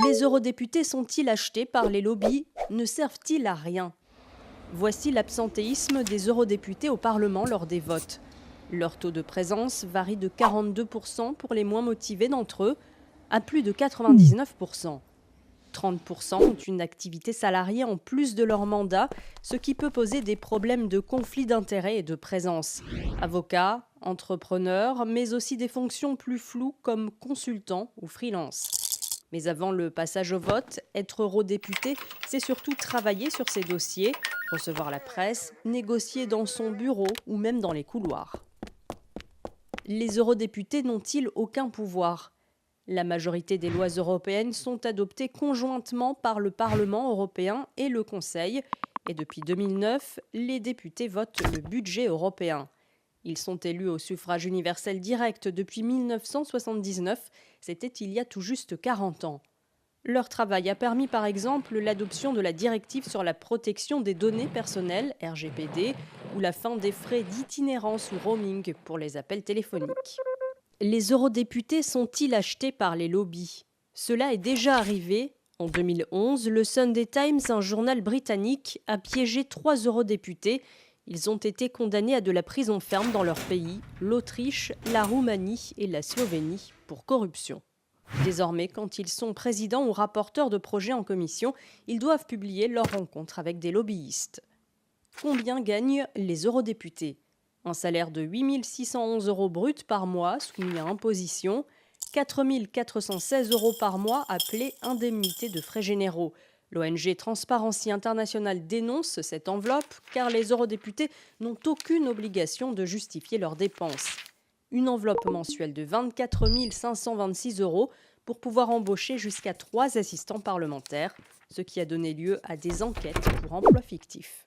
Les eurodéputés sont-ils achetés par les lobbies? Ne servent-ils à rien? Voici l'absentéisme des eurodéputés au Parlement lors des votes. Leur taux de présence varie de 42% pour les moins motivés d'entre eux à plus de 99%. 30% ont une activité salariée en plus de leur mandat, ce qui peut poser des problèmes de conflit d'intérêts et de présence. Avocats, entrepreneurs, mais aussi des fonctions plus floues comme consultants ou freelance. Mais avant le passage au vote, être eurodéputé, c'est surtout travailler sur ses dossiers, recevoir la presse, négocier dans son bureau ou même dans les couloirs. Les eurodéputés n'ont-ils aucun pouvoir ? La majorité des lois européennes sont adoptées conjointement par le Parlement européen et le Conseil. Et depuis 2009, les députés votent le budget européen. Ils sont élus au suffrage universel direct depuis 1979, c'était il y a tout juste 40 ans. Leur travail a permis par exemple l'adoption de la directive sur la protection des données personnelles, RGPD, ou la fin des frais d'itinérance ou roaming pour les appels téléphoniques. Les eurodéputés sont-ils achetés par les lobbies? Cela est déjà arrivé. En 2011, le Sunday Times, un journal britannique, a piégé 3 eurodéputés. Ils ont été condamnés à de la prison ferme dans leur pays, l'Autriche, la Roumanie et la Slovénie, pour corruption. Désormais, quand ils sont présidents ou rapporteurs de projets en commission, ils doivent publier leurs rencontres avec des lobbyistes. Combien gagnent les eurodéputés? Un salaire de 8 611 € bruts par mois, soumis à imposition, 4 416 € par mois appelés indemnité de frais généraux. L'ONG Transparency International dénonce cette enveloppe car les eurodéputés n'ont aucune obligation de justifier leurs dépenses. Une enveloppe mensuelle de 24 526 € pour pouvoir embaucher jusqu'à 3 assistants parlementaires, ce qui a donné lieu à des enquêtes pour emploi fictif.